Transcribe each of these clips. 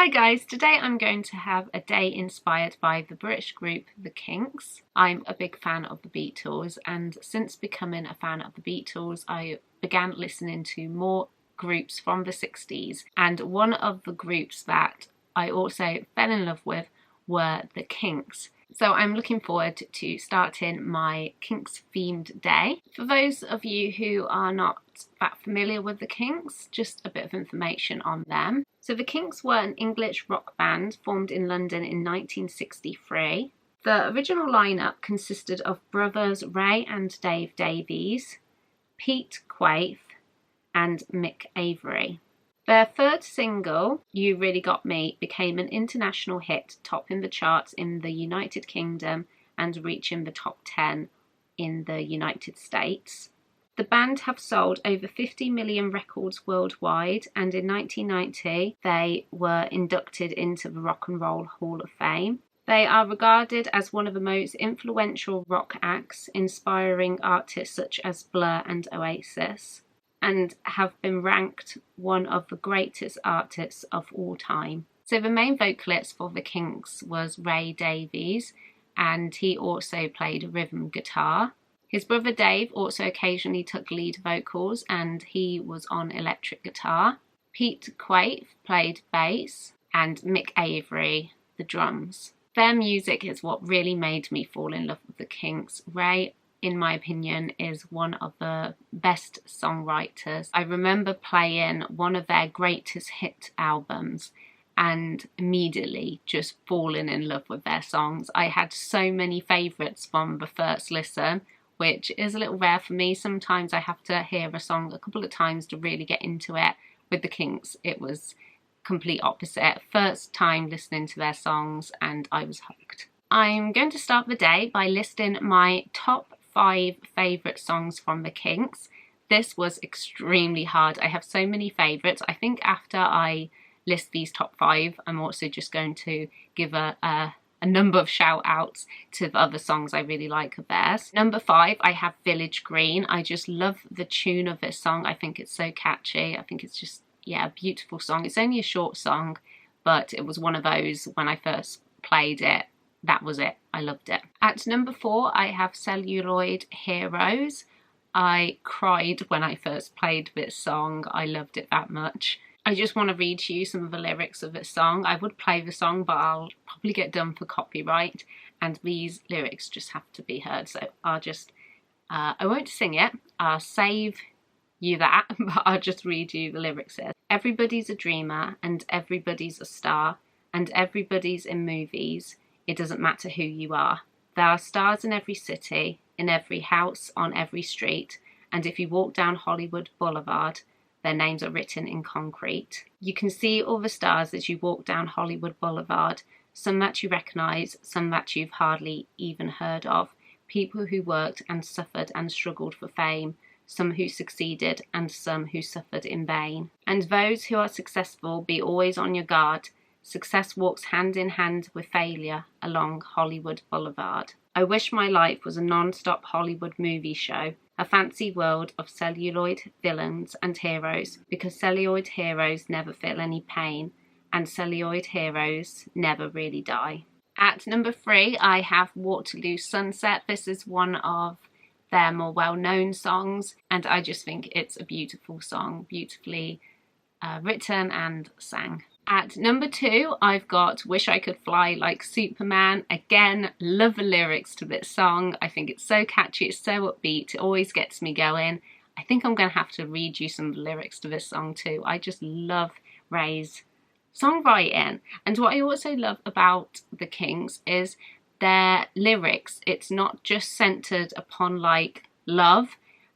Hi guys, today I'm going to have a day inspired by the British group The Kinks. I'm a big fan of the Beatles, and since becoming a fan of the Beatles I began listening to more groups from the 60s, and one of the groups that I also fell in love with were The Kinks. So I'm looking forward to starting my Kinks themed day. For those of you who are not that familiar with the Kinks, just a bit of information on them. So the Kinks were an English rock band formed in London in 1963. The original lineup consisted of brothers Ray and Dave Davies, Pete Quaife and Mick Avery. Their third single, You Really Got Me, became an international hit, topping the charts in the United Kingdom and reaching the top 10 in the United States. The band have sold over 50 million records worldwide, and in 1990 they were inducted into the Rock and Roll Hall of Fame. They are regarded as one of the most influential rock acts, inspiring artists such as Blur and Oasis, and have been ranked one of the greatest artists of all time. So the main vocalist for the Kinks was Ray Davies, and he also played rhythm guitar. His brother Dave also occasionally took lead vocals, and he was on electric guitar. Pete Quaife played bass, and Mick Avery the drums. Their music is what really made me fall in love with the Kinks. Ray, in my opinion, is one of the best songwriters. I remember playing one of their greatest hit albums and immediately just falling in love with their songs. I had so many favourites from the first listen, which is a little rare for me. Sometimes I have to hear a song a couple of times to really get into it. With the Kinks, it was complete opposite. First time listening to their songs and I was hooked. I'm going to start the day by listing my top 5 favourite songs from the Kinks. This was extremely hard. I have so many favourites. I think after I list these top 5, I'm also just going to give a number of shout outs to the other songs I really like of theirs. Number 5, I have Village Green. I just love the tune of this song. I think it's so catchy. I think it's just, yeah, a beautiful song. It's only a short song, but it was one of those when I first played it. That was it. I loved it. At number 4, I have Celluloid Heroes. I cried when I first played this song. I loved it that much. I just want to read to you some of the lyrics of this song. I would play the song, but I'll probably get done for copyright, and these lyrics just have to be heard. So I'll just, I won't sing it. I'll save you that, but I'll just read you the lyrics here. Everybody's a dreamer, and everybody's a star, and everybody's in movies. It doesn't matter who you are. There are stars in every city, in every house, on every street, and if you walk down Hollywood Boulevard, their names are written in concrete. You can see all the stars as you walk down Hollywood Boulevard, some that you recognise, some that you've hardly even heard of, people who worked and suffered and struggled for fame, some who succeeded and some who suffered in vain. And those who are successful, be always on your guard. Success walks hand in hand with failure along Hollywood Boulevard. I wish my life was a non-stop Hollywood movie show, a fancy world of celluloid villains and heroes, because celluloid heroes never feel any pain, and celluloid heroes never really die. At number 3, I have Waterloo Sunset. This is one of their more well-known songs, and I just think it's a beautiful song, beautifully written and sang. At number 2, I've got Wish I Could Fly Like Superman. Again, love the lyrics to this song. I think it's so catchy, it's so upbeat, it always gets me going. I think I'm going to have to read you some of the lyrics to this song too. I just love Ray's songwriting. And what I also love about the Kinks is their lyrics. It's not just centered upon like love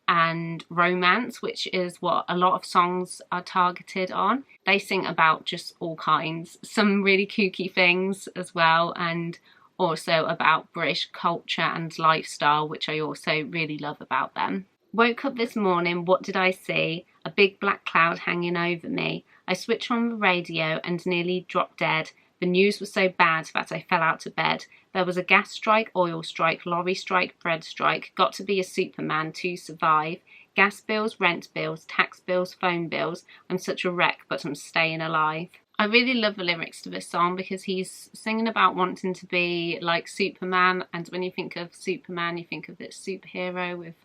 and romance, which is what a lot of songs are targeted on. They sing about just all kinds, some really kooky things as well, and also about British culture and lifestyle, which I also really love about them. Woke up this morning, what did I see? A big black cloud hanging over me. I switched on the radio and nearly dropped dead. The news was so bad that I fell out of bed. There was a gas strike, oil strike, lorry strike, bread strike. Got to be a Superman to survive. Gas bills, rent bills, tax bills, phone bills. I'm such a wreck, but I'm staying alive. I really love the lyrics to this song because he's singing about wanting to be like Superman, and when you think of Superman, you think of this superhero with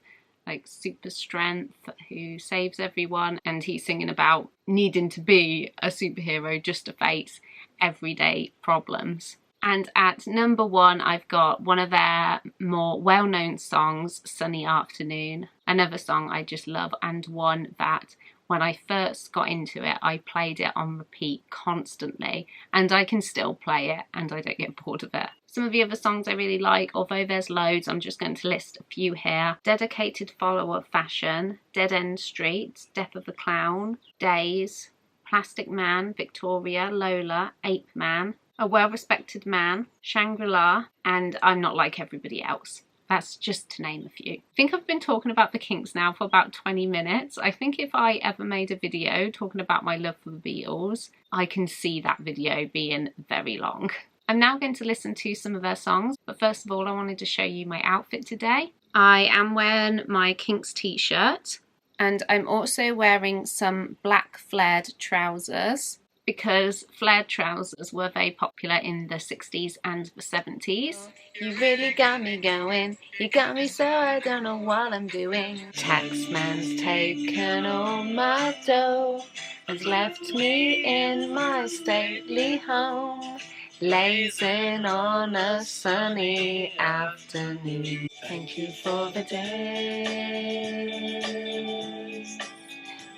like super strength who saves everyone, and he's singing about needing to be a superhero just to face everyday problems. And at number one, I've got one of their more well-known songs, Sunny Afternoon, another song I just love, and one that when I first got into it, I played it on repeat constantly, and I can still play it and I don't get bored of it. Some of the other songs I really like, although there's loads, I'm just going to list a few here. Dedicated Follower of Fashion, Dead End Street, Death of the Clown, Days, Plastic Man, Victoria, Lola, Ape Man, A Well-Respected Man, Shangri-La, and I'm Not Like Everybody Else. That's just to name a few. I think I've been talking about the Kinks now for about 20 minutes. I think if I ever made a video talking about my love for the Beatles, I can see that video being very long. I'm now going to listen to some of their songs, but first of all I wanted to show you my outfit today. I am wearing my Kinks t-shirt, and I'm also wearing some black flared trousers, because flared trousers were very popular in the 60s and the 70s. You really got me going, you got me so I don't know what I'm doing. Taxman's taken all my dough, has left me in my stately home, lazing on a sunny afternoon. Thank you for the day,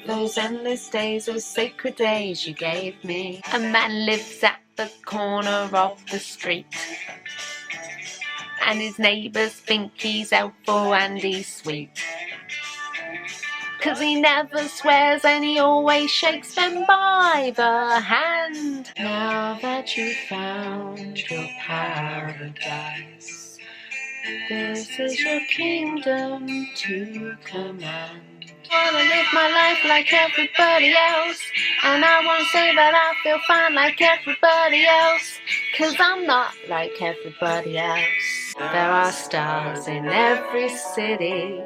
those endless days, those sacred days you gave me. A man lives at the corner of the street, and his neighbours think he's helpful and he's sweet, 'cause he never swears and he always shakes them by the hand. Now that you've found your paradise, this is your kingdom to command. I wanna live my life like everybody else, and I won't say that I feel fine like everybody else, 'cause I'm not like everybody else. There are stars in every city,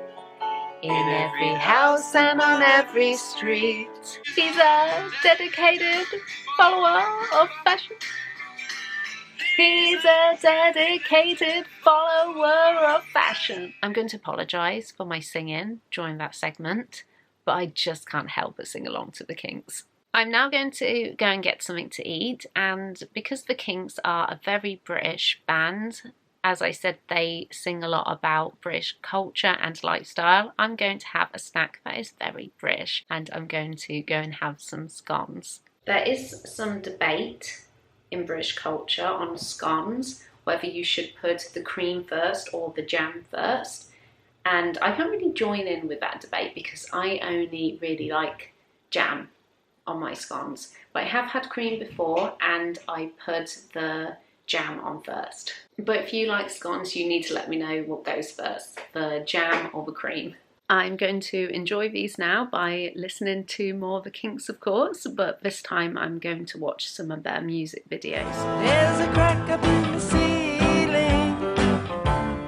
in every house and on every street. He's a dedicated follower of fashion. He's a dedicated follower of fashion. I'm going to apologise for my singing during that segment, but I just can't help but sing along to the Kinks. I'm now going to go and get something to eat, and because the Kinks are a very British band, as I said, they sing a lot about British culture and lifestyle, I'm going to have a snack that is very British, and I'm going to go and have some scones. There is some debate in British culture on scones, whether you should put the cream first or the jam first, and I can't really join in with that debate because I only really like jam on my scones, but I have had cream before and I put the jam on first. But if you like scones, you need to let me know what goes first, the jam or the cream. I'm going to enjoy these now by listening to more of the Kinks, of course, but this time I'm going to watch some of their music videos. There's a crack up in the ceiling,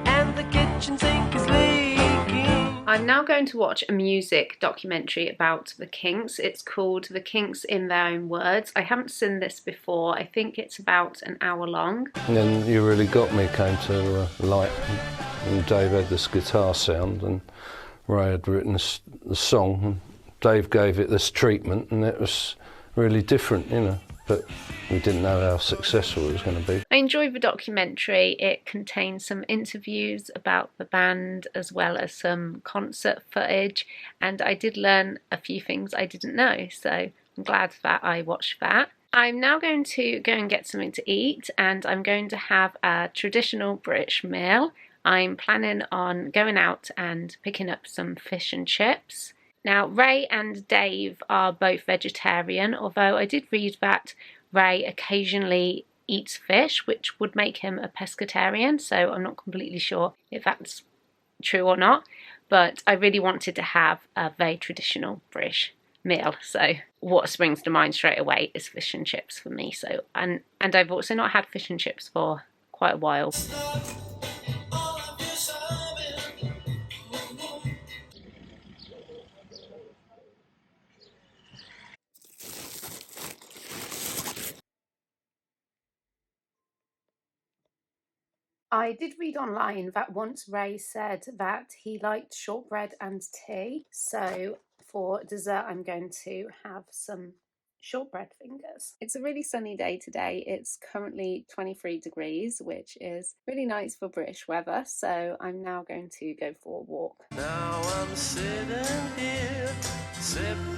and the kitchen sink is leaking. I'm now going to watch a music documentary about the Kinks. It's called The Kinks in Their Own Words. I haven't seen this before. I think it's about an hour long. And then You Really Got Me came to light, and Dave had this guitar sound, and Ray had written the song, and Dave gave it this treatment, and it was really different, you know, but we didn't know how successful it was going to be. I enjoyed the documentary. It contains some interviews about the band as well as some concert footage, and I did learn a few things I didn't know, so I'm glad that I watched that. I'm now going to go and get something to eat, and I'm going to have a traditional British meal. I'm planning on going out and picking up some fish and chips. Now, Ray and Dave are both vegetarian, although I did read that Ray occasionally eats fish, which would make him a pescatarian, so I'm not completely sure if that's true or not, but I really wanted to have a very traditional British meal, so what springs to mind straight away is fish and chips for me. So and I've also not had fish and chips for quite a while. I did read online that once Ray said that he liked shortbread and tea, so for dessert I'm going to have some shortbread fingers. It's a really sunny day today. It's currently 23 degrees, which is really nice for British weather, so I'm now going to go for a walk. Now I'm sitting here, sipping